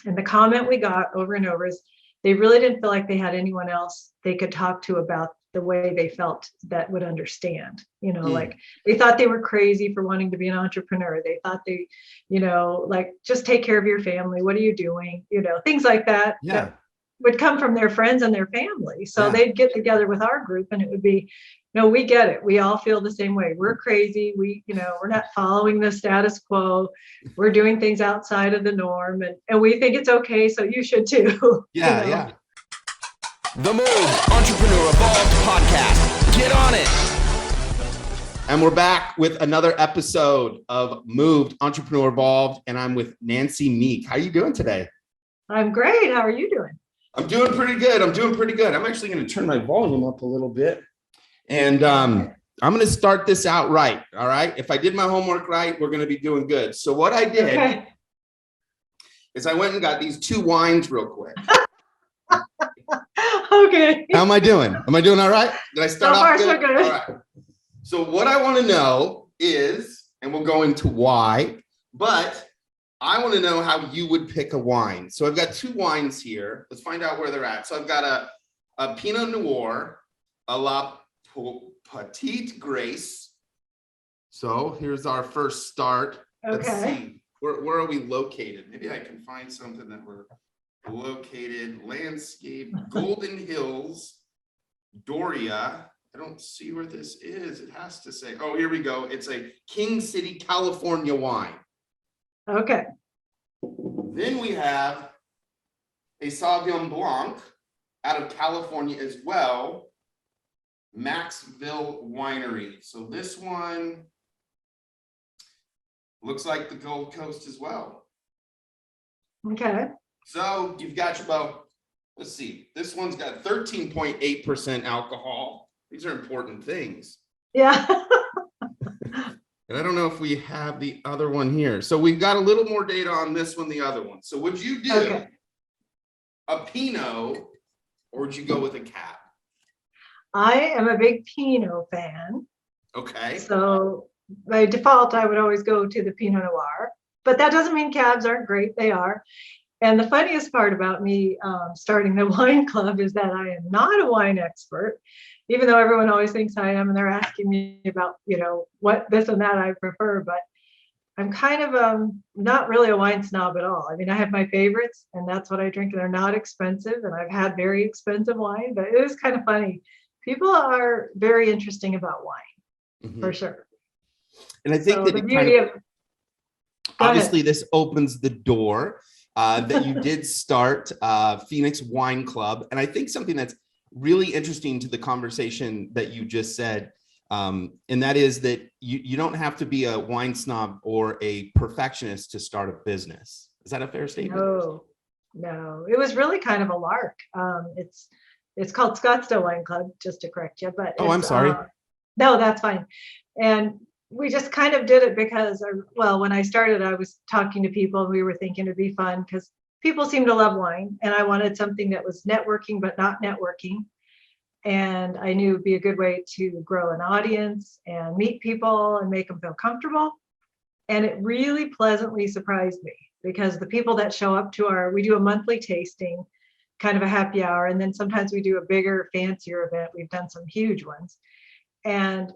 And the comment we got over and over is they really didn't feel like they had anyone else they could talk to about the way they felt that would understand. Like they thought they were crazy for wanting to be an entrepreneur. They thought they, like, just take care of your family. What are you doing? Things like that. Yeah. That would come from their friends and their family. So Yeah. they'd get together with our group and it would be, no, we get it. We all feel the same way. We're crazy. We're not following the status quo. We're doing things outside of the norm, and we think it's okay. So you should too. Yeah. Yeah. The Move Entrepreneur Evolved podcast. Get on it. And we're back with another episode of Moved Entrepreneur Evolved, and I'm with Nancy Meek. How are you doing today? I'm great. How are you doing? I'm doing pretty good. I'm actually going to turn my volume up a little bit. And I'm going to start this out right. All right. If I did my homework right, we're going to be doing good. So what I did is I went and got these 2 wines real quick. Okay. How am I doing? Am I doing all right? Did I start so off far, good? so good. All right. So what I want to know is, and we'll go into why, but I want to know how you would pick a wine. So I've got 2 wines here. Let's find out where they're at. So I've got a Pinot Noir, a La Petite Grace. So here's our first start. Okay. Let's see. Where are we located? Maybe I can find something that we're located. Landscape, Golden Hills, Doria. I don't see where this is. It has to say, oh, here we go. It's a King City, California wine. Okay. Then we have a Sauvignon Blanc out of California as well, Maxville Winery. So this one looks like the Gold Coast as well. Okay. So you've got about, let's see, this one's got 13.8% alcohol. These are important things. Yeah. And I don't know if we have the other one here. So we've got a little more data on this one, the other one. So would you do a Pinot or would you go with a Cab? I am a big Pinot fan. Okay. So by default, I would always go to the Pinot Noir. But that doesn't mean Cabs aren't great. They are. And the funniest part about me starting the wine club is that I am not a wine expert, even though everyone always thinks I am, and they're asking me about, what this and that I prefer. But I'm kind of not really a wine snob at all. I mean, I have my favorites, and that's what I drink, and they're not expensive. And I've had very expensive wine, but it is kind of funny. People are very interesting about wine, for sure. And I think So that the it beauty of obviously this opens the door that you did start Phoenix Wine Club. And I think something that's really interesting to the conversation that you just said, and that is that you don't have to be a wine snob or a perfectionist to start a business. Is that a fair statement? No, it was really kind of a lark. It's called Scottsdale Wine Club, just to correct you. But I'm sorry. No, that's fine. And we just kind of did it because, when I started, I was talking to people and we were thinking it'd be fun because people seem to love wine. And I wanted something that was networking, but not networking. And I knew it'd be a good way to grow an audience and meet people and make them feel comfortable. And it really pleasantly surprised me because the people that show up to we do a monthly tasting, kind of a happy hour. And then sometimes we do a bigger, fancier event. We've done some huge ones. And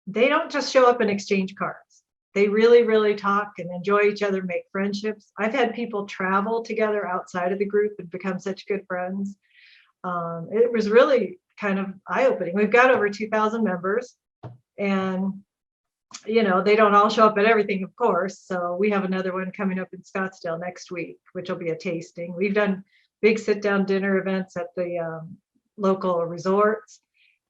they don't just show up and exchange cards. They really, really talk and enjoy each other, make friendships. I've had people travel together outside of the group and become such good friends. It was really kind of eye-opening. We've got over 2,000 members, and they don't all show up at everything, of course. So we have another one coming up in Scottsdale next week, which will be a tasting. We've done big sit-down dinner events at the local resorts,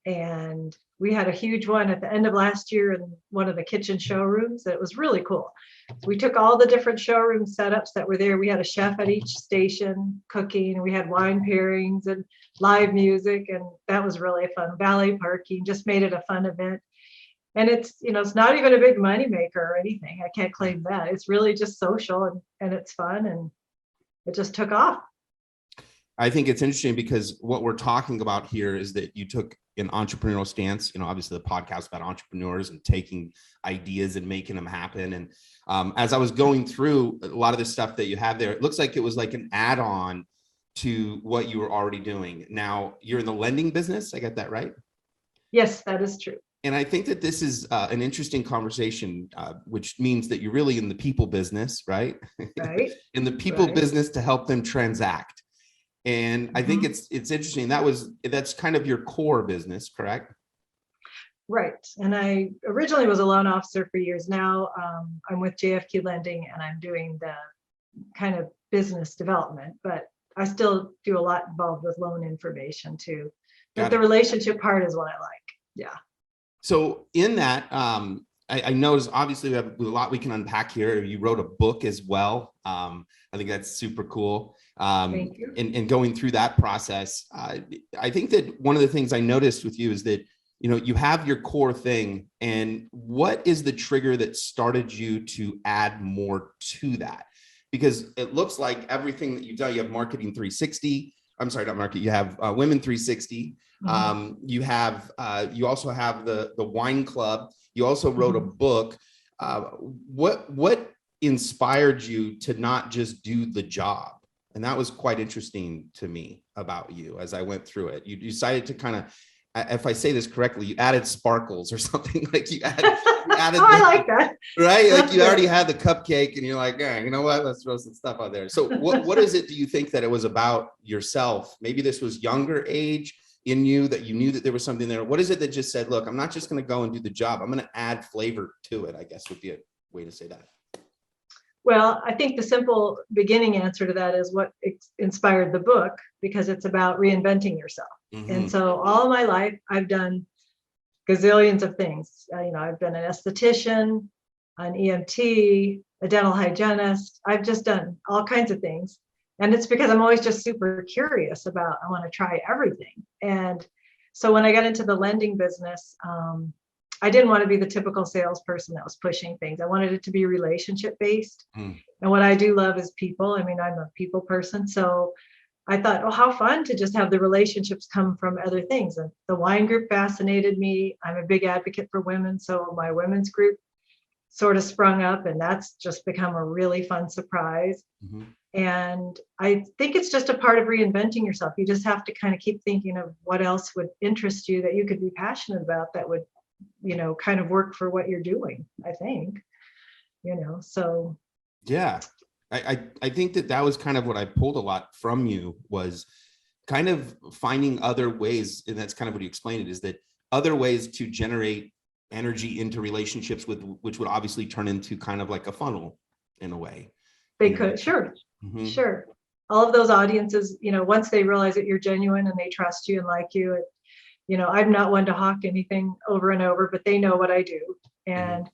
and we had a huge one at the end of last year in one of the kitchen showrooms. It was really cool. So we took all the different showroom setups that were there. We had a chef at each station cooking. We had wine pairings and live music, and that was really fun. Valet parking, just made it a fun event. And it's, it's not even a big money maker or anything. I can't claim that. It's really just social and it's fun, and it just took off. I think it's interesting because what we're talking about here is that you took an entrepreneurial stance. Obviously the podcast about entrepreneurs and taking ideas and making them happen. And as I was going through a lot of the stuff that you have there, it looks like it was like an add-on to what you were already doing. Now you're in the lending business. I got that right? Yes, that is true. And I think that this is an interesting conversation, which means that you're really in the people business, right? Right. In the people Right. business to help them transact. And I think it's interesting. That's kind of your core business, correct? Right. And I originally was a loan officer for years. Now I'm with JFQ Lending and I'm doing the kind of business development, but I still do a lot involved with loan information too. But the relationship part is what I like. Yeah. So in that, I noticed obviously we have a lot we can unpack here. You wrote a book as well. I think that's super cool. Thank you. And going through that process, I think that one of the things I noticed with you is that, you have your core thing, and what is the trigger that started you to add more to that? Because it looks like everything that you've done, you have marketing 360. I'm sorry, not market. You have women 360. You have, you also have the wine club. You also wrote a book. What inspired you to not just do the job? And that was quite interesting to me about you as I went through it. You decided to kind of, if I say this correctly, you added sparkles or something, like you added I like that. Right? Like you already had the cupcake and you're like, yeah, you know what? Let's throw some stuff out there. So what is it, do you think that it was about yourself? Maybe this was younger age in you that you knew that there was something there. What is it that just said, look, I'm not just going to go and do the job. I'm going to add flavor to it, I guess would be a way to say that. Well, I think the simple beginning answer to that is what inspired the book, because it's about reinventing yourself. And so all my life, I've done gazillions of things. I've been an esthetician, an EMT, a dental hygienist. I've just done all kinds of things. And it's because I'm always just super curious about, I want to try everything. And so when I got into the lending business, I didn't want to be the typical salesperson that was pushing things. I wanted it to be relationship based. And what I do love is people. I mean, I'm a people person. So I thought, oh, how fun to just have the relationships come from other things. And the wine group fascinated me. I'm a big advocate for women. So my women's group sort of sprung up, and that's just become a really fun surprise. And I think it's just a part of reinventing yourself. You just have to kind of keep thinking of what else would interest you that you could be passionate about that would, kind of work for what you're doing, I think, so. Yeah. I think that was kind of what I pulled a lot from you, was kind of finding other ways. And that's kind of what you explained it, is that other ways to generate energy into relationships which would obviously turn into kind of like a funnel in a way. They could, sure. Sure. All of those audiences, once they realize that you're genuine and they trust you and like you, I'm not one to hawk anything over and over, but they know what I do. And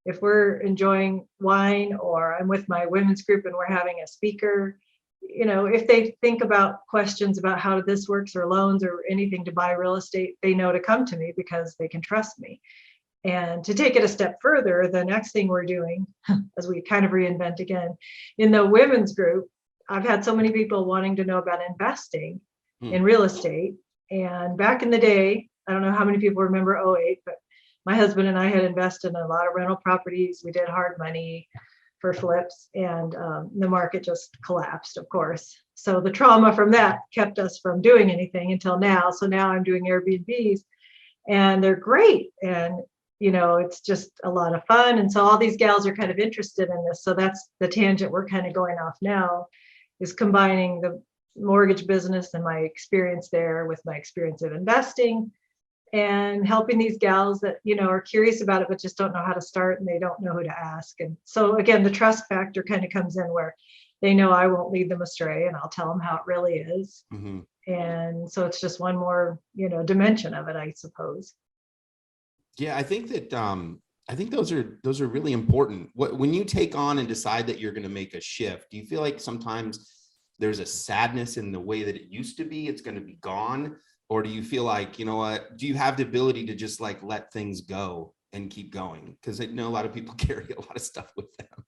if we're enjoying wine, or I'm with my women's group and we're having a speaker, if they think about questions about how this works or loans or anything to buy real estate, they know to come to me because they can trust me. And to take it a step further, the next thing we're doing, as we kind of reinvent again, in the women's group, I've had so many people wanting to know about investing in real estate. And back in the day, I don't know how many people remember '08, but my husband and I had invested in a lot of rental properties. We did hard money for flips, and the market just collapsed, of course. So the trauma from that kept us from doing anything until now. So now I'm doing Airbnbs, and they're great. And it's just a lot of fun. And so all these gals are kind of interested in this. So that's the tangent we're kind of going off now, is combining the mortgage business and my experience there with my experience of investing, and helping these gals that, are curious about it, but just don't know how to start, and they don't know who to ask. And so again, the trust factor kind of comes in, where they know I won't lead them astray, and I'll tell them how it really is. And so it's just one more, dimension of it, I suppose. Yeah, I think that I think those are really important. When you take on and decide that you're going to make a shift, do you feel like sometimes there's a sadness in the way that it used to be, it's going to be gone? Or do you feel like, do you have the ability to just like let things go and keep going? Because I know a lot of people carry a lot of stuff with them.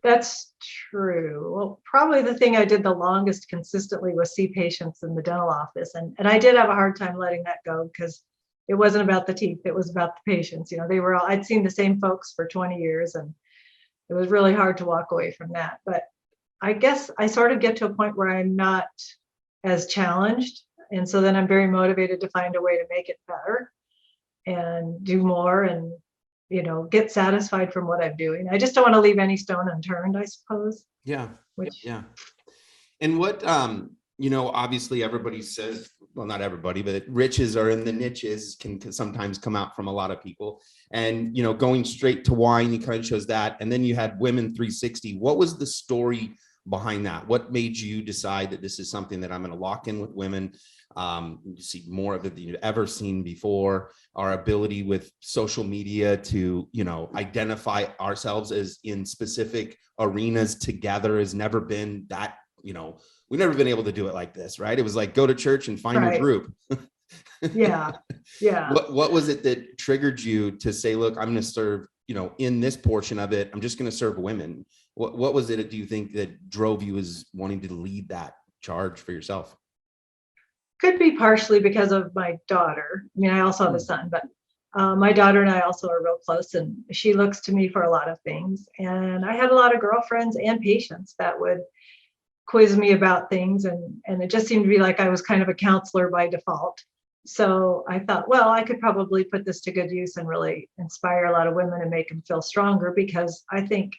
That's true. Well, probably the thing I did the longest consistently was see patients in the dental office. And I did have a hard time letting that go because it wasn't about the teeth, it was about the patients. They were all, I'd seen the same folks for 20 years, and it was really hard to walk away from that. But I guess I sort of get to a point where I'm not as challenged. And so then I'm very motivated to find a way to make it better and do more and get satisfied from what I'm doing. I just don't want to leave any stone unturned, I suppose. Yeah. Which Yeah. And what, obviously everybody says, well, not everybody, but riches are in the niches can sometimes come out from a lot of people. And, going straight to wine, you kind of chose that. And then you had Women 360. What was the story behind that? What made you decide that this is something that I'm going to lock in with women? You see more of it than you've ever seen before. Our ability with social media to, identify ourselves as in specific arenas together has never been that, we've never been able to do it like this, right? It was like, go to church and find your group. Yeah. What was it that triggered you to say, look, I'm going to serve, in this portion of it, I'm just going to serve women? What was it, do you think, that drove you as wanting to lead that charge for yourself? Could be partially because of my daughter. I mean, I also have a son, but my daughter and I also are real close, and she looks to me for a lot of things. And I had a lot of girlfriends and patients that would quiz me about things, and it just seemed to be like I was kind of a counselor by default. So I thought, well, I could probably put this to good use and really inspire a lot of women and make them feel stronger, because I think,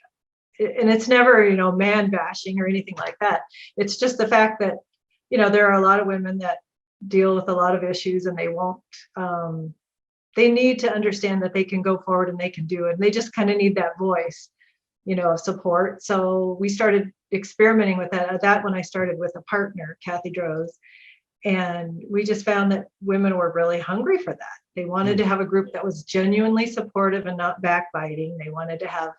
and it's never, man bashing or anything like that. It's just the fact that, there are a lot of women that deal with a lot of issues, and they won't, they need to understand that they can go forward and they can do it. And they just kind of need that voice, of support. So we started experimenting with that when I started with a partner, Kathy Droz. And we just found that women were really hungry for that. They wanted to have a group that was genuinely supportive and not backbiting. They wanted to have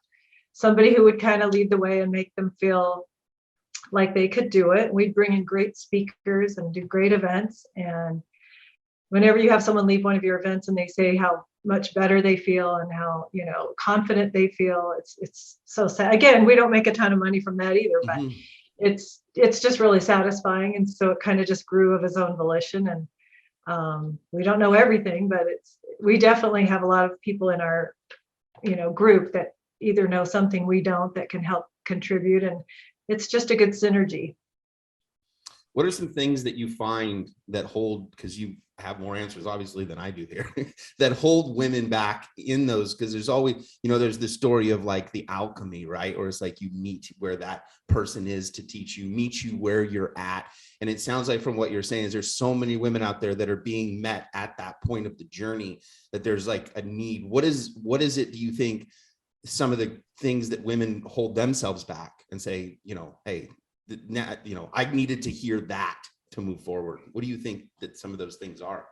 somebody who would kind of lead the way and make them feel like they could do it. We'd bring in great speakers and do great events. And whenever you have someone leave one of your events and they say how much better they feel and how, confident they feel, it's so sad. Again, we don't make a ton of money from that either, but it's just really satisfying. And so it kind of just grew of its own volition. And we don't know everything, but we definitely have a lot of people in our, group that either know something we don't, that can help contribute. And it's just a good synergy. What are some things that you find that hold, because you have more answers obviously than I do here, that hold women back in those? Because there's always, there's this story of like the alchemy, right? Or it's like you meet where that person is to teach you, meet you where you're at. And it sounds like from what you're saying is there's so many women out there that are being met at that point of the journey, that there's like a need. What is it, do you think, some of the things that women hold themselves back and say, hey, I needed to hear that to move forward? What do you think that some of those things are?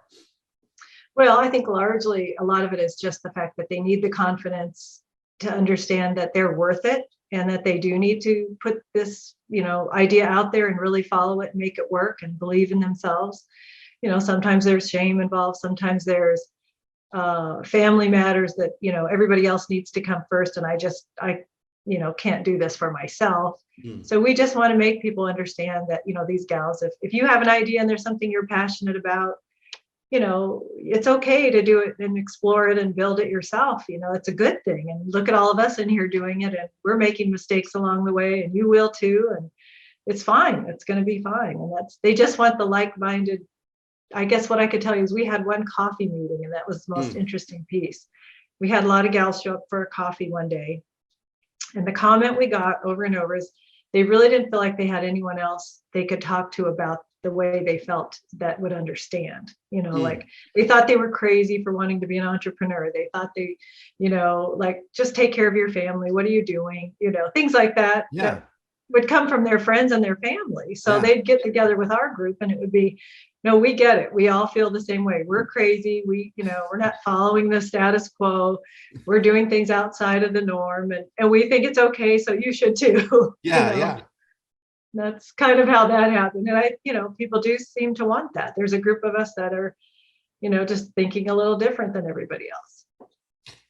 Well, I think largely a lot of it is just the fact that they need the confidence to understand that they're worth it, and that they do need to put this, idea out there and really follow it and make it work and believe in themselves. Sometimes there's shame involved. Sometimes there's family matters that, everybody else needs to come first. And I can't do this for myself. So we just want to make people understand that, these gals, if you have an idea and there's something you're passionate about, it's okay to do it and explore it and build it yourself. It's a good thing. And look at all of us in here doing it, and we're making mistakes along the way, and you will too. And it's fine. It's going to be fine. And they just want the like-minded. I guess what I could tell you is we had one coffee meeting, and that was the most interesting piece. We had a lot of gals show up for a coffee one day. And the comment we got over and over is they really didn't feel like they had anyone else they could talk to about the way they felt that would understand. Like they thought they were crazy for wanting to be an entrepreneur. They thought they, like, just take care of your family. What are you doing? Things like that. Yeah. That would come from their friends and their family. So they'd get together with our group, and it would be, no, we get it. We all feel the same way. We're crazy. We're not following the status quo. We're doing things outside of the norm, and we think it's okay. So you should too. Yeah. That's kind of how that happened. And people do seem to want that. There's a group of us that are, just thinking a little different than everybody else.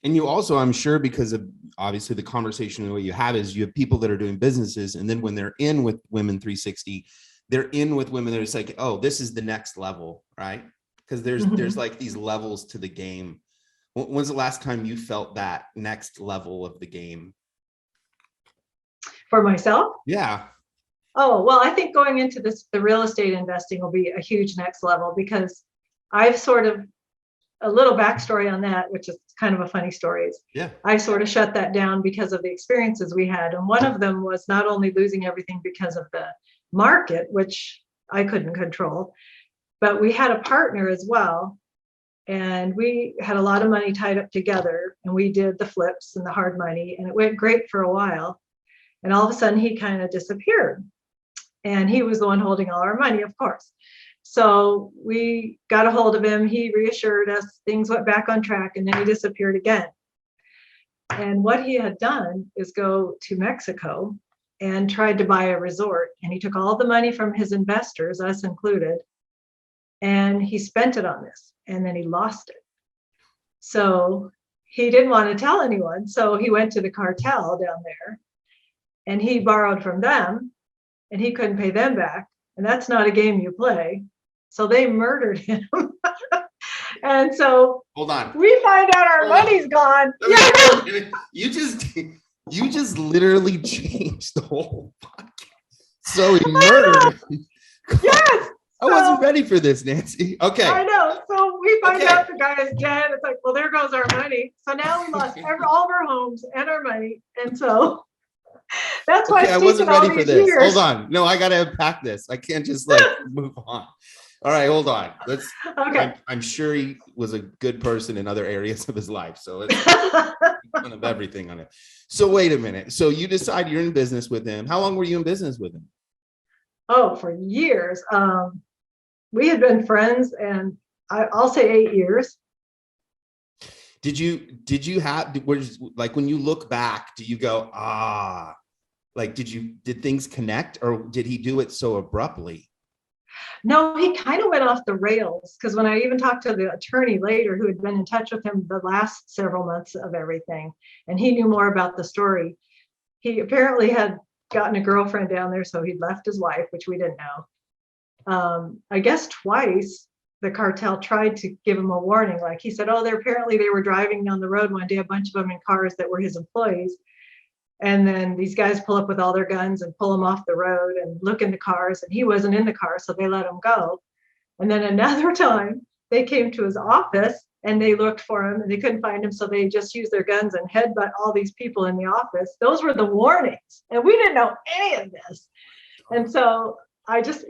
And you also, I'm sure, because of obviously the conversation and what you have is you have people that are doing businesses, and then when they're in with Women 360, they're in with women that are just like, oh, this is the next level, right? Because there's like these levels to the game. When's the last time you felt that next level of the game? For myself? Yeah. Oh, well, I think going into this, the real estate investing will be a huge next level, because I've sort of, a little backstory on that, which is kind of a funny story. Is Yeah. I sort of shut that down because of the experiences we had. And one of them was not only losing everything because of the market, which I couldn't control, but we had a partner as well. And we had a lot of money tied up together, and we did the flips and the hard money, and it went great for a while. And all of a sudden he kind of disappeared. And he was the one holding all our money, of course. So we got a hold of him. He reassured us, things went back on track, and then he disappeared again. And what he had done is go to Mexico and tried to buy a resort. And he took all the money from his investors, us included, and he spent it on this, and then he lost it. So he didn't want to tell anyone. So he went to the cartel down there and he borrowed from them, and he couldn't pay them back. And that's not a game you play. So they murdered him. And so Hold on. we find out our money's gone. Yeah. You just literally changed the whole podcast. So he murdered him. Yes. I wasn't ready for this, Nancy. Okay. I know. So we find out the guy is dead. It's like, well, there goes our money. So now we lost all of our homes and our money. And so that's why I wasn't ready for this. Hold on. No, I got to unpack this. I can't just like move on. All right, hold on. Let's. Okay. I'm sure he was a good person in other areas of his life. So it's kind of everything on it. So wait a minute. So you decide you're in business with him. How long were you in business with him? Oh, for years. We had been friends, and I'll say 8 years. Did you have, like, when you look back, do you go, like, did things connect, or did he do it so abruptly? No, he kind of went off the rails, because when I even talked to the attorney later, who had been in touch with him the last several months of everything, and he knew more about the story. He apparently had gotten a girlfriend down there, so he'd left his wife, which we didn't know. I guess twice the cartel tried to give him a warning. Like he said, oh, they were driving down the road one day, a bunch of them in cars that were his employees. And then these guys pull up with all their guns and pull him off the road and look in the cars, and he wasn't in the car, so they let him go. And then another time they came to his office and they looked for him and they couldn't find him, so they just used their guns and headbutt all these people in the office. Those were the warnings, and we didn't know any of this. And so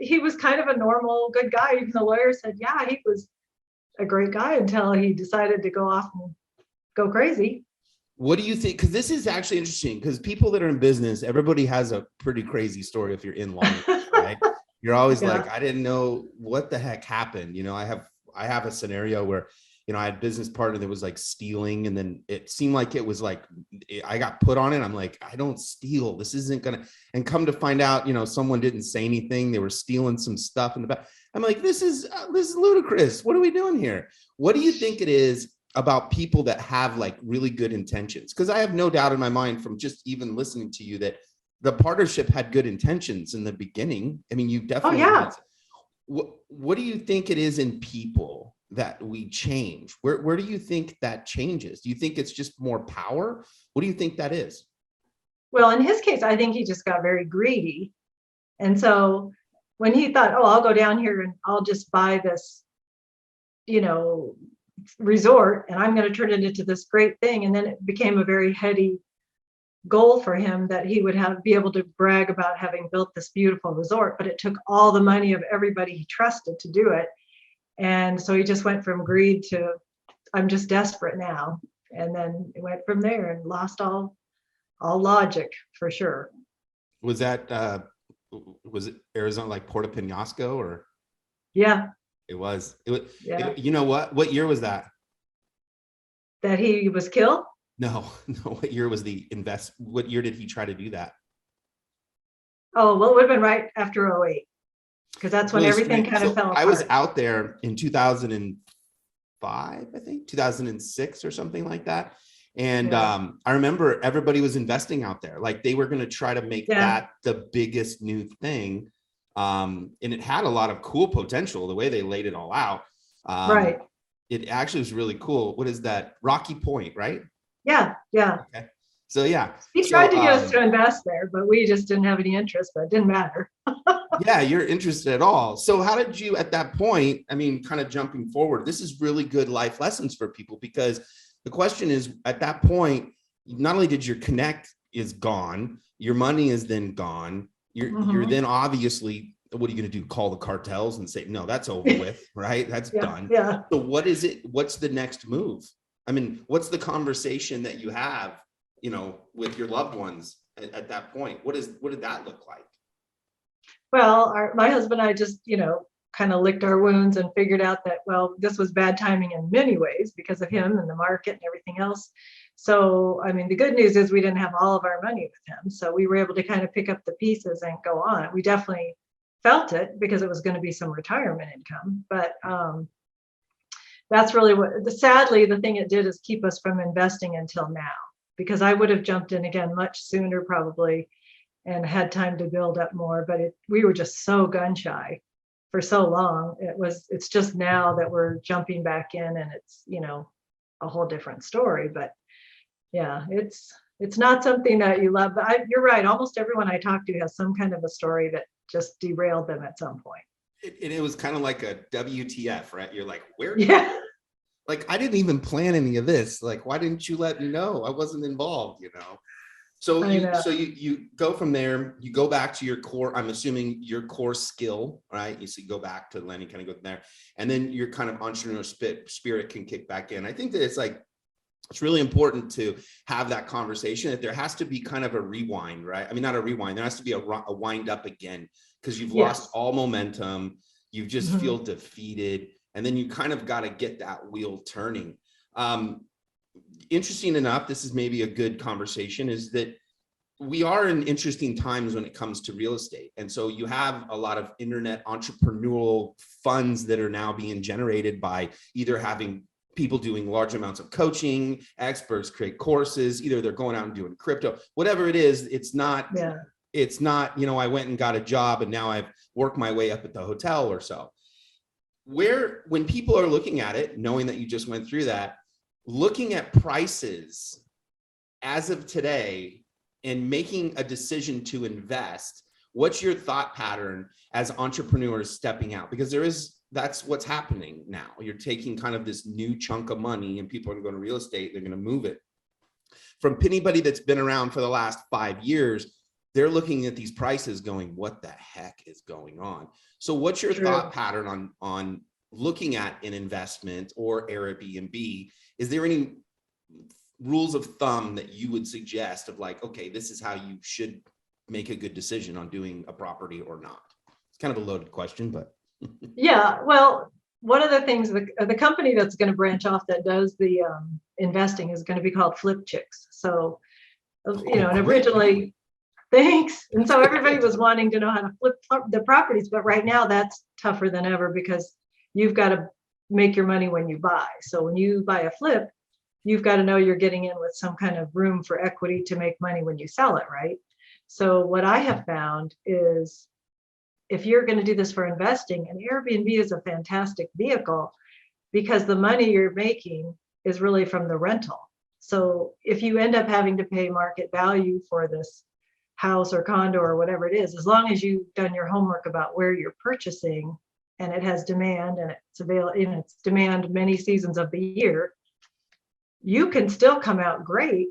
he was kind of a normal, good guy. Even the lawyer said, yeah, he was a great guy until he decided to go off and go crazy. What do you think? Because this is actually interesting, because people that are in business, everybody has a pretty crazy story if you're in long, right? You're always like, I didn't know what the heck happened. You know, I have a scenario where, you know, I had a business partner that was like stealing, and then it seemed like it was like, I got put on it. I'm like, I don't steal. This isn't gonna, and come to find out, you know, someone didn't say anything. They were stealing some stuff in the back. I'm like, this is ludicrous. What are we doing here? What do you think it is about people that have like really good intentions? Because I have no doubt in my mind from just even listening to you that the partnership had good intentions in the beginning. I mean, you definitely. Oh, yeah. What do you think it is in people that we change? Where do you think that changes? Do you think it's just more power? What do you think that is? Well, in his case, I think he just got very greedy. And so when he thought, oh, I'll go down here and I'll just buy this, you know, resort, and I'm going to turn it into this great thing. And then it became a very heady goal for him that he would be able to brag about having built this beautiful resort, but it took all the money of everybody he trusted to do it. And so he just went from greed to, I'm just desperate now. And then it went from there and lost all logic, for sure. Was that was it Arizona, like Puerto Penasco, or? Yeah. It was. Yeah. You know what year was that? That he was killed? No. What year was what year did he try to do that? Oh, well, it would have been right after 2008, because that's when everything kind of fell apart. I was out there in 2005, I think, 2006 or something like that. And Yeah. I remember everybody was investing out there. Like they were going to try to make Yeah. that the biggest new thing. And it had a lot of cool potential, the way they laid it all out. Right. It actually was really cool. What is that? Rocky Point, right? Yeah. Yeah. Okay. So yeah. He tried So to get us to invest there, but we just didn't have any interest, but it didn't matter. yeah, you're interested at all. So how did you at that point, I mean, kind of jumping forward, this is really good life lessons for people, because the question is at that point, not only did your connect is gone, your money is then gone. You're then obviously, what are you going to do? Call the cartels and say, no, that's over with, right? That's Yeah. done. Yeah. So what is it? What's the next move? I mean, what's the conversation that you have, with your loved ones at that point? What did that look like? Well, my husband and I just, kind of licked our wounds and figured out that, well, this was bad timing in many ways because of him and the market and everything else. So, I mean, the good news is we didn't have all of our money with him. So we were able to kind of pick up the pieces and go on. We definitely felt it because it was going to be some retirement income. But that's really sadly, the thing it did is keep us from investing until now, because I would have jumped in again much sooner probably and had time to build up more, but we were just so gun shy for so long. It's just now that we're jumping back in, and it's, a whole different story. But yeah, it's not something that you love, but you're right. Almost everyone I talk to has some kind of a story that just derailed them at some point. It was kind of like a WTF, right? You're like, where? Yeah. Like, I didn't even plan any of this. Like, why didn't you let me know? I wasn't involved, So you go from there, you go back to your core, I'm assuming your core skill, right? You go back to Lenny, kind of go there, and then your kind of entrepreneurial spirit can kick back in. I think that it's really important to have that conversation, that there has to be kind of a rewind, right? I mean, not a rewind, there has to be a wind up again, because you've lost all momentum. You just feel defeated. And then you kind of got to get that wheel turning. Interesting enough, this is maybe a good conversation, is that we are in interesting times when it comes to real estate. And so you have a lot of internet entrepreneurial funds that are now being generated by either having people doing large amounts of coaching, experts create courses, either they're going out and doing crypto, whatever it is. It's not, I went and got a job and now I've worked my way up at the hotel or so. When people are looking at it, knowing that you just went through that, looking at prices as of today and making a decision to invest, what's your thought pattern as entrepreneurs stepping out? Because that's what's happening now. You're taking kind of this new chunk of money, and people are going to real estate, they're going to move it. From anybody that's been around for the last 5 years, they're looking at these prices going, what the heck is going on? So what's your thought pattern on looking at an investment or Airbnb? Is there any rules of thumb that you would suggest of like, okay, this is how you should make a good decision on doing a property or not? It's kind of a loaded question, but. Yeah, well, one of the things, the company that's going to branch off that does the investing is going to be called Flip Chicks. So, and originally, thanks. And so everybody was wanting to know how to flip the properties, but right now that's tougher than ever because you've got to make your money when you buy. So when you buy a flip, you've got to know you're getting in with some kind of room for equity to make money when you sell it, right? So what I have found is, if you're going to do this for investing, an Airbnb is a fantastic vehicle because the money you're making is really from the rental. So if you end up having to pay market value for this house or condo or whatever it is, as long as you've done your homework about where you're purchasing and it has demand and it's available, it's demand many seasons of the year, you can still come out great.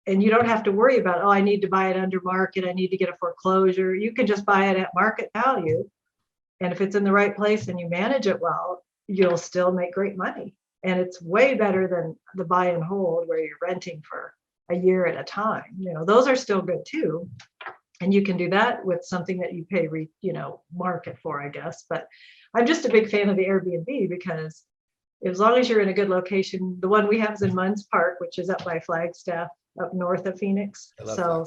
And you don't have to worry about, I need to buy it under market, I need to get a foreclosure. You can just buy it at market value. And if it's in the right place and you manage it well, you'll still make great money. And it's way better than the buy and hold where you're renting for a year at a time. Those are still good too. And you can do that with something that you pay, market for, I guess. But I'm just a big fan of the Airbnb because as long as you're in a good location, the one we have is in Munns Park, which is up by Flagstaff, up north of Phoenix. So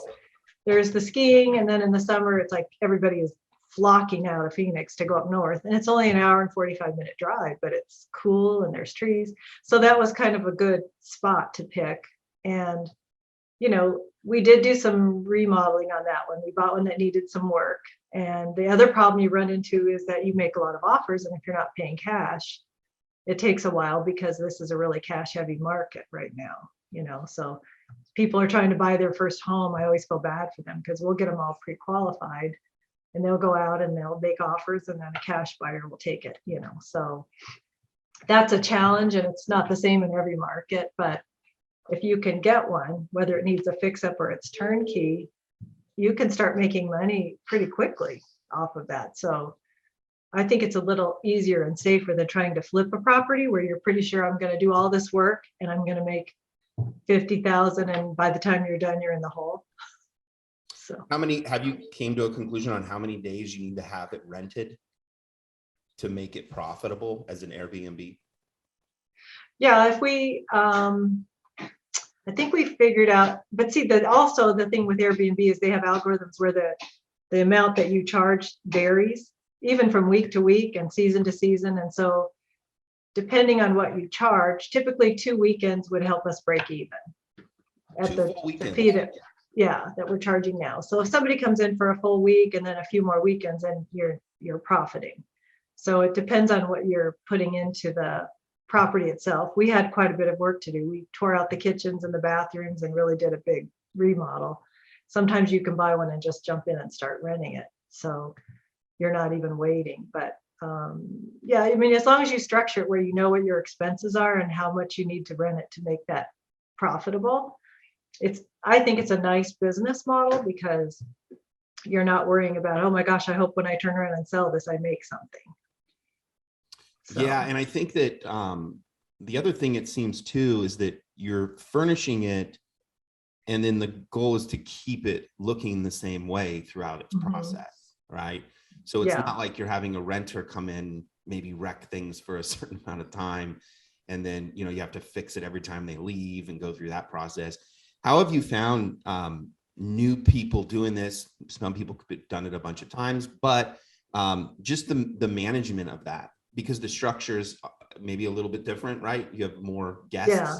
there's the skiing, and then in the summer it's like everybody is flocking out of Phoenix to go up north, and it's only an hour and 45-minute drive, but it's cool and there's trees. So that was kind of a good spot to pick. And, we did do some remodeling on that one. We bought one that needed some work. And the other problem you run into is that you make a lot of offers, and if you're not paying cash, it takes a while because this is a really cash heavy market right now, so people are trying to buy their first home. I always feel bad for them because we'll get them all pre-qualified and they'll go out and they'll make offers and then a cash buyer will take it. So that's a challenge, and it's not the same in every market, but if you can get one, whether it needs a fix up or it's turnkey, you can start making money pretty quickly off of that. So I think it's a little easier and safer than trying to flip a property where you're pretty sure I'm going to do all this work and I'm going to make 50,000, and by the time you're done, you're in the hole. So Have you came to a conclusion on how many days you need to have it rented to make it profitable as an Airbnb? yeah, if we I think we figured out, but see that also the thing with Airbnb is they have algorithms where the amount that you charge varies even from week to week and season to season. And so depending on what you charge, typically 2 weekends would help us break even at Two the full weekends. fee that we're charging now. So if somebody comes in for a full week and then a few more weekends, then you're profiting. So it depends on what you're putting into the property itself. We had quite a bit of work to do. We tore out the kitchens and the bathrooms and really did a big remodel. Sometimes you can buy one and just jump in and start renting it. So you're not even waiting. But yeah, I mean, as long as you structure it where you know what your expenses are and how much you need to rent it to make that profitable, I think it's a nice business model because you're not worrying about, oh my gosh, I hope when I turn around and sell this, I make something. So. Yeah, and I think that the other thing it seems too is that you're furnishing it, and then the goal is to keep it looking the same way throughout its process, right? So it's not like you're having a renter come in, maybe wreck things for a certain amount of time, and then you have to fix it every time they leave and go through that process. How have you found new people doing this? Some people could have done it a bunch of times, but just the management of that. Because the structure is maybe a little bit different, right? You have more guests. Yeah.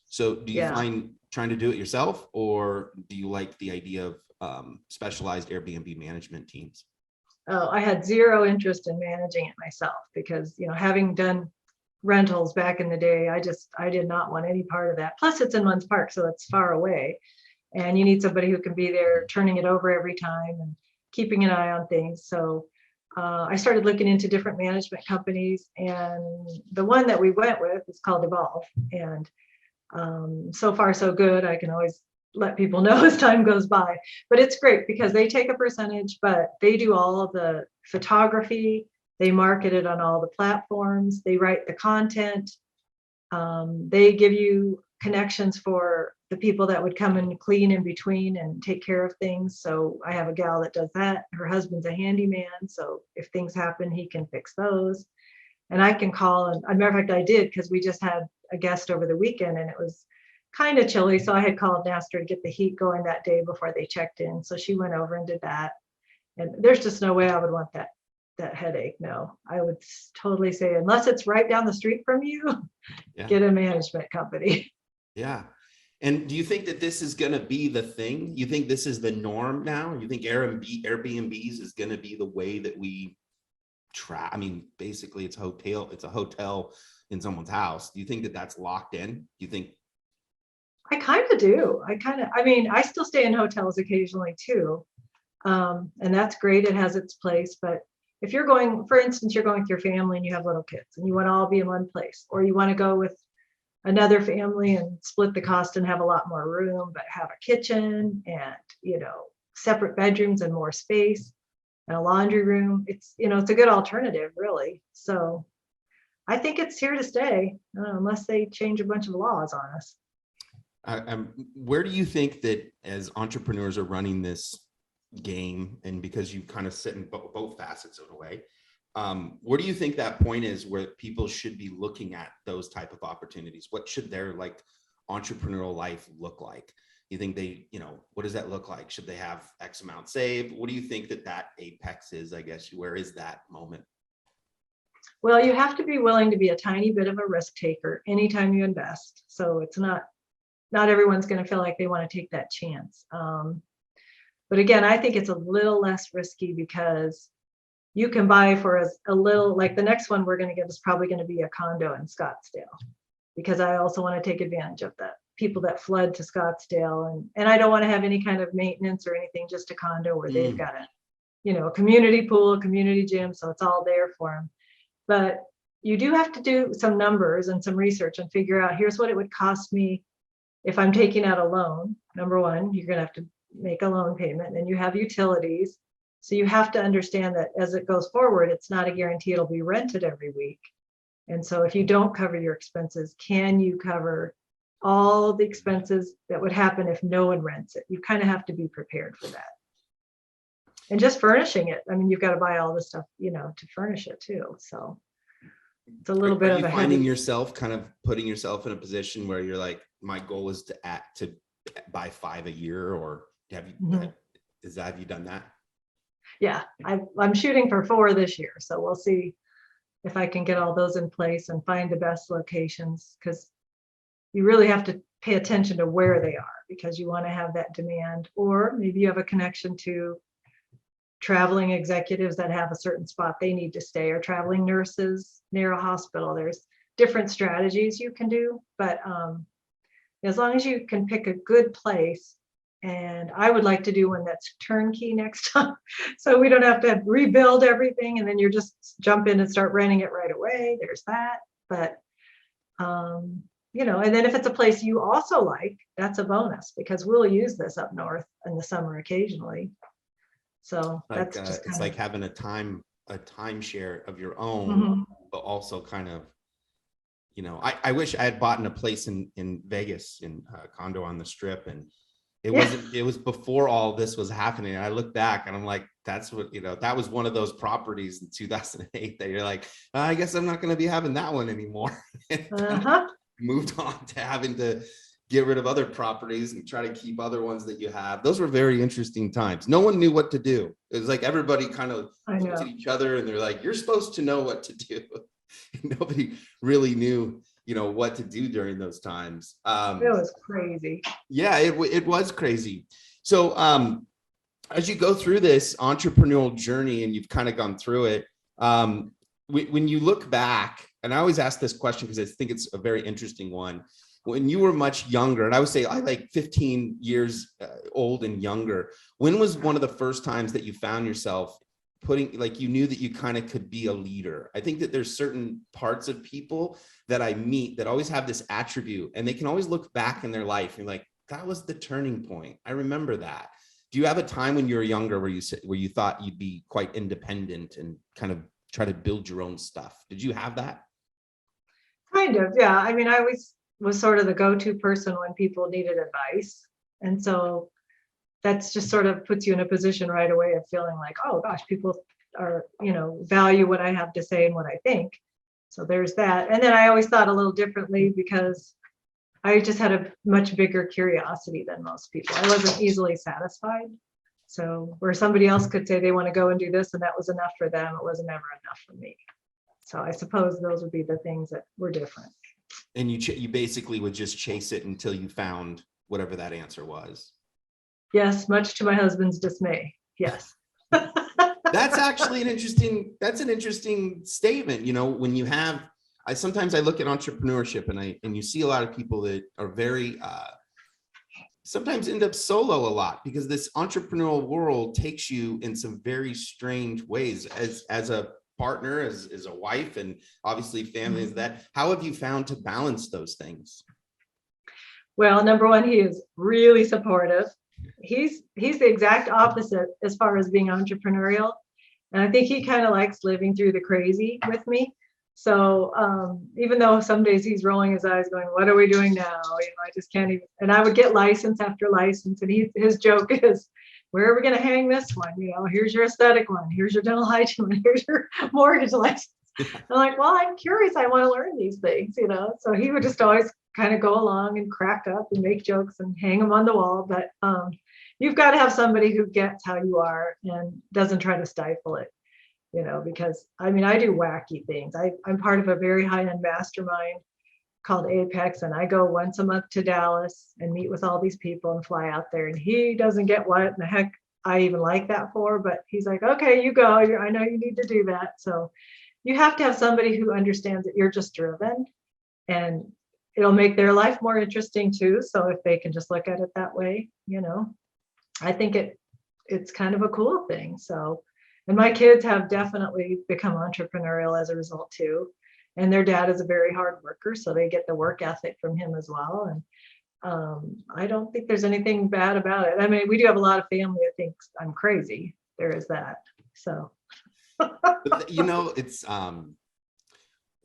So do you find trying to do it yourself, or do you like the idea of specialized Airbnb management teams? Oh, I had zero interest in managing it myself because, having done rentals back in the day, I did not want any part of that. Plus it's in Munns Park, so it's far away. And you need somebody who can be there turning it over every time and keeping an eye on things. So I started looking into different management companies, and the one that we went with is called Evolve. And so far, so good. I can always let people know as time goes by, but it's great because they take a percentage, but they do all of the photography. They market it on all the platforms. They write the content. They give you connections for the people that would come and clean in between and take care of things. So I have a gal that does that. Her husband's a handyman. So if things happen, he can fix those. And I can call, and as a matter of fact, I did because we just had a guest over the weekend and it was kind of chilly. So I had called and asked her to get the heat going that day before they checked in. So she went over and did that. And there's just no way I would want that headache. No, I would totally say, unless it's right down the street from you, get a management company. Yeah. And do you think that this is going to be the thing? You think this is the norm now? You think Airbnbs is going to be the way that we try? I mean, basically it's a hotel in someone's house. Do you think that that's locked in? Do you think? I kind of do. I mean, I still stay in hotels occasionally too. And that's great. It has its place. But if you're going, for instance, you're going with your family and you have little kids and you want to all be in one place, or you want to go with another family and split the cost and have a lot more room, but have a kitchen and, separate bedrooms and more space and a laundry room. It's a good alternative, really. So I think it's here to stay, unless they change a bunch of laws on us. Where do you think that as entrepreneurs are running this game, and because you kind of sit in both facets of the way, where do you think that point is where people should be looking at those type of opportunities? What should their entrepreneurial life look like? You think what does that look like? Should they have X amount saved? What do you think that apex is, I guess? Where is that moment? Well, you have to be willing to be a tiny bit of a risk taker anytime you invest. So it's not not everyone's going to feel like they want to take that chance. But again, I think it's a little less risky because you can buy for a little, like the next one we're going to get is probably going to be a condo in Scottsdale, because I also want to take advantage of the people that flood to Scottsdale. And I don't want to have any kind of maintenance or anything, just a condo where they've got a community pool, a community gym. So it's all there for them. But you do have to do some numbers and some research and figure out, here's what it would cost me if I'm taking out a loan. Number one, you're going to have to make a loan payment, and you have utilities. So you have to understand that as it goes forward, it's not a guarantee it'll be rented every week. And so if you don't cover your expenses, can you cover all the expenses that would happen if no one rents it? You kind of have to be prepared for that. And just furnishing it, I mean, you've got to buy all the stuff, to furnish it too. So it's a little bit of a finding yourself kind of putting yourself in a position where you're like, my goal is to buy 5 a year, or have you done that? Yeah, I'm shooting for 4 this year. So we'll see if I can get all those in place and find the best locations, because you really have to pay attention to where they are, because you want to have that demand, or maybe you have a connection to traveling executives that have a certain spot they need to stay, or traveling nurses near a hospital. There's different strategies you can do, but as long as you can pick a good place. And I would like to do one that's turnkey next time, so we don't have to rebuild everything and then you're just jump in and start renting it right away. There's that. But and then if it's a place you also like, that's a bonus, because we'll use this up north in the summer occasionally. So that's just it's like having a timeshare of your own, mm-hmm. but also kind of, I wish I had bought in a place in Vegas, in a condo on the Strip, and it was before all this was happening. And I look back and I'm like, that's what, that was one of those properties in 2008 that you're like, I guess I'm not going to be having that one anymore. Moved on to having to get rid of other properties and try to keep other ones that you have. Those were very interesting times. No one knew what to do. It was like everybody kind of looked at each other and they're like, you're supposed to know what to do. Nobody really knew, what to do during those times. It was crazy. Yeah, it was crazy. So as you go through this entrepreneurial journey and you've kind of gone through it, when you look back, and I always ask this question because I think it's a very interesting one. When you were much younger, and I would say I like 15 years old and younger, when was one of the first times that you found yourself you knew that you kind of could be a leader? I think that there's certain parts of people that I meet that always have this attribute, and they can always look back in their life and like, that was the turning point. I remember that. Do you have a time when you were younger where you thought you'd be quite independent and kind of try to build your own stuff? Did you have that? Kind of, yeah. I mean, I always was sort of the go-to person when people needed advice. And so that's just sort of puts you in a position right away of feeling like, oh gosh, people are, value what I have to say and what I think. So there's that. And then I always thought a little differently because I just had a much bigger curiosity than most people. I wasn't easily satisfied. So where somebody else could say they want to go and do this and that was enough for them, it wasn't ever enough for me. So I suppose those would be the things that were different. And you basically would just chase it until you found whatever that answer was. Yes, much to my husband's dismay. Yes. That's actually an interesting statement. When you have, sometimes I look at entrepreneurship and you see a lot of people that are very, sometimes end up solo a lot, because this entrepreneurial world takes you in some very strange ways as a partner, as a wife, and obviously family. Is that, how have you found to balance those things? Well, number one, he is really supportive. He's the exact opposite as far as being entrepreneurial. And I think he kind of likes living through the crazy with me. So even though some days he's rolling his eyes going, what are we doing now? I just can't even, and I would get license after license. And his joke is, where are we going to hang this one? Here's your aesthetic one. Here's your dental hygiene one. Here's your mortgage license. I'm like, well, I'm curious. I want to learn these things, So he would just always kind of go along and crack up and make jokes and hang them on the wall. But you've got to have somebody who gets how you are and doesn't try to stifle it, because I do wacky things. I'm part of a very high-end mastermind called Apex, and I go once a month to Dallas and meet with all these people and fly out there. And he doesn't get what in the heck I even like that for, but he's like, okay, you go. I know you need to do that. So you have to have somebody who understands that you're just driven, and it'll make their life more interesting too. So if they can just look at it that way, I think it's kind of a cool thing. So, and my kids have definitely become entrepreneurial as a result too. And their dad is a very hard worker, so they get the work ethic from him as well. And I don't think there's anything bad about it. I mean, we do have a lot of family that thinks I'm crazy. There is that. So, But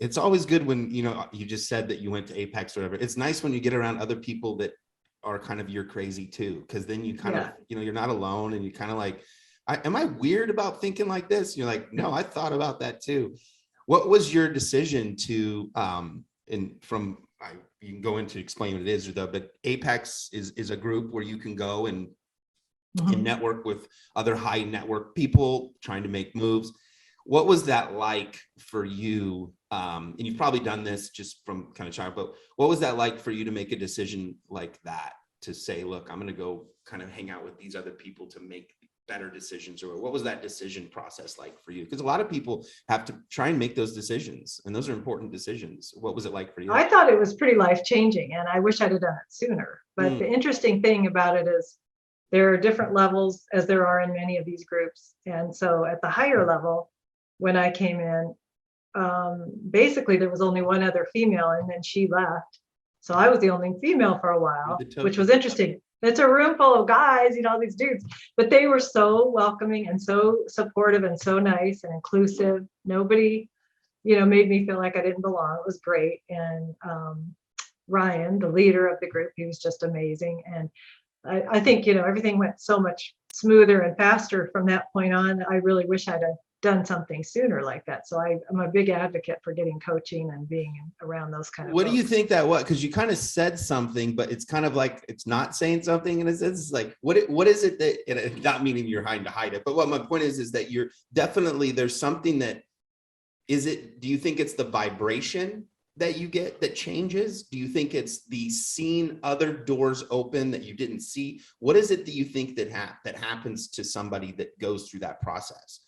it's always good when, you just said that you went to Apex or whatever. It's nice when you get around other people that are kind of you're crazy too, because then you kind of, you're not alone, and you kind of like, am I weird about thinking like this? You're like, no, I thought about that too. What was your decision to, you can go into explain what it is, but Apex is a group where you can go and network with other high network people trying to make moves. What was that like for you? And you've probably done this just from kind of child, but what was that like for you to make a decision like that, to say, look, I'm going to go kind of hang out with these other people to make better decisions? Or what was that decision process like for you? Because a lot of people have to try and make those decisions, and those are important decisions. What was it like for you? I thought it was pretty life-changing, and I wish I'd have done it sooner. But the interesting thing about it is there are different levels, as there are in many of these groups. And so at the higher level, when I came in, basically there was only one other female, and then she left. So I was the only female for a while, which was interesting. It's a room full of guys, all these dudes, but they were so welcoming and so supportive and so nice and inclusive. Nobody, made me feel like I didn't belong. It was great. And Ryan, the leader of the group, he was just amazing. And I think, everything went so much smoother and faster from that point on. I really wish I'd have done something sooner like that. So I'm a big advocate for getting coaching and being around those kind of What folks. do you think that was? Because you kind of said something, but it's kind of like it's not saying something, and it's like what is it that, and it's not meaning you're hiding to hide it, but what my point is that you're definitely, there's something that do you think it's the vibration that you get that changes? Do you think it's the seeing other doors open that you didn't see? What is it that you think that happens to somebody that goes through that process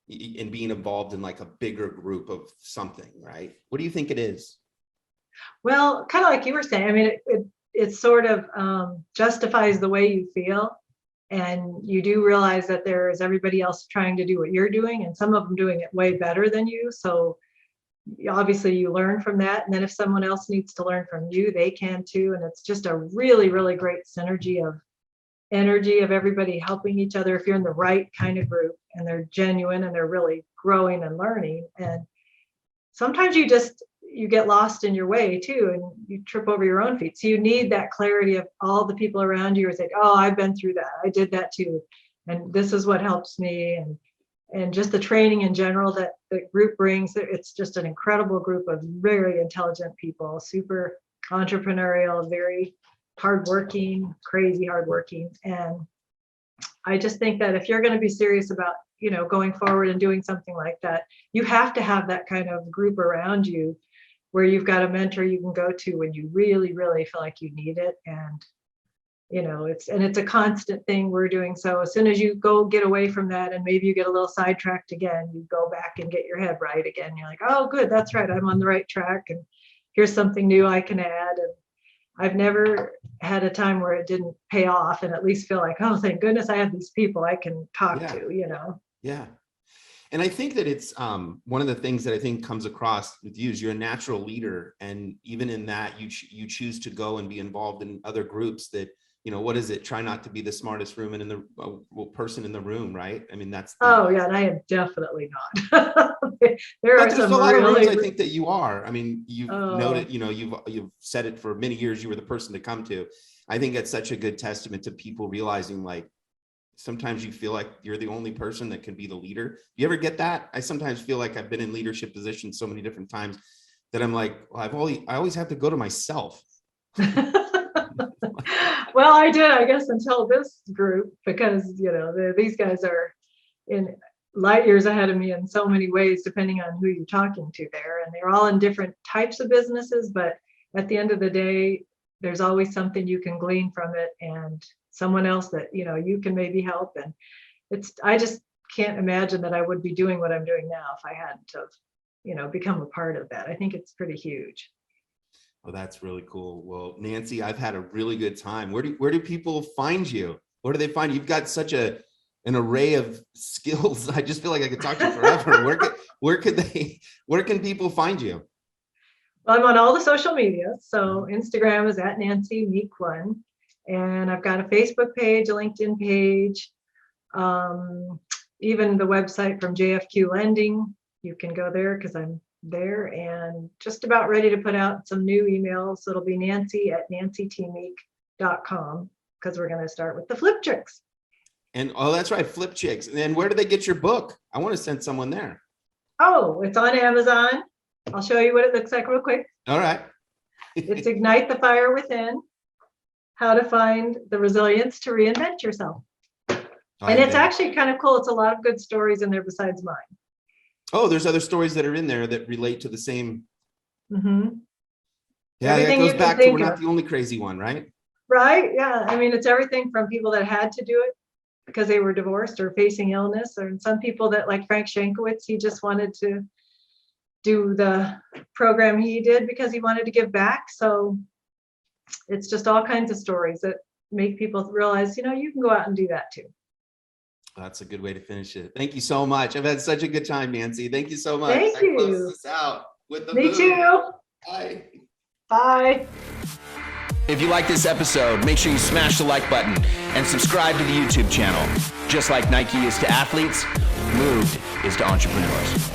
and being involved in like a bigger group of something, right? What do you think it is? Well, kind of like you were saying, I mean, it sort of justifies the way you feel. And you do realize that there is everybody else trying to do what you're doing, and some of them doing it way better than you. So obviously you learn from that. And then if someone else needs to learn from you, they can too. And it's just a really, really great synergy of energy of everybody helping each other if you're in the right kind of group and they're genuine and they're really growing and learning. And sometimes you get lost in your way too, and you trip over your own feet. So you need that clarity of all the people around you are saying, oh, I've been through that. I did that too. And this is what helps me. And just the training in general that the group brings, it's just an incredible group of very intelligent people, super entrepreneurial, very hardworking, crazy hardworking. And I just think that if you're going to be serious about, going forward and doing something like that, you have to have that kind of group around you where you've got a mentor you can go to when you really, really feel like you need it. And, it's a constant thing we're doing. So as soon as you go get away from that and maybe you get a little sidetracked again, you go back and get your head right again. You're like, oh, good, that's right. I'm on the right track. And here's something new I can add. And I've never had a time where it didn't pay off and at least feel like, oh, thank goodness I have these people I can talk to. Yeah. And I think that it's one of the things that I think comes across with you is you're a natural leader. And even in that, you choose to go and be involved in other groups that, what is it? Try not to be the smartest person in the room, right? I mean, that's. Oh, yeah. And I am definitely not. There's a lot of rooms I think that you are. I mean, you've noted, you've said it for many years, you were the person to come to. I think it's such a good testament to people realizing like, sometimes you feel like you're the only person that can be the leader. You ever get that? I sometimes feel like I've been in leadership positions so many different times that I'm like, well, I always have to go to myself. Well, I did, I guess, until this group, because, these guys are in light years ahead of me in so many ways, depending on who you're talking to there. And they're all in different types of businesses, but at the end of the day, there's always something you can glean from it, and someone else that, you can maybe help. And I just can't imagine that I would be doing what I'm doing now if I hadn't have, become a part of that. I think it's pretty huge. Oh, that's really cool. Well, Nancy, I've had a really good time. Where do people find you? Where do they find you? You've got such an array of skills. I just feel like I could talk to you forever. Where can people find you? Well, I'm on all the social media. So Instagram is at Nancy Meek 1. And I've got a Facebook page, a LinkedIn page, even the website from JFQ Lending. You can go there because I'm there, and just about ready to put out some new emails. So it'll be nancy@nancytmeek.com, because we're going to start with the flip tricks. And that's right, Flip Chicks. And then where do they get your book? I want to send someone there. Oh, it's on Amazon. I'll show you what it looks like real quick. All right. It's Ignite the Fire Within: How to Find the Resilience to Reinvent Yourself. And it's actually kind of cool. It's a lot of good stories in there besides mine. Oh, there's other stories that are in there that relate to the same. Mm-hmm. Yeah, Everything that you goes can back to think we're not of. the only crazy one, right? Right? Yeah. I mean, it's everything from people that had to do it because they were divorced or facing illness, or some people that, like Frank Shankowitz, he just wanted to do the program he did because he wanted to give back. So it's just all kinds of stories that make people realize, you can go out and do that too. That's a good way to finish it. Thank you so much. I've had such a good time, Nancy. Thank you so much. Thank you. Close this out with the Me mood. too. Bye. Bye. If you like this episode, make sure you smash the like button and subscribe to the YouTube channel. Just like Nike is to athletes, Moved is to entrepreneurs.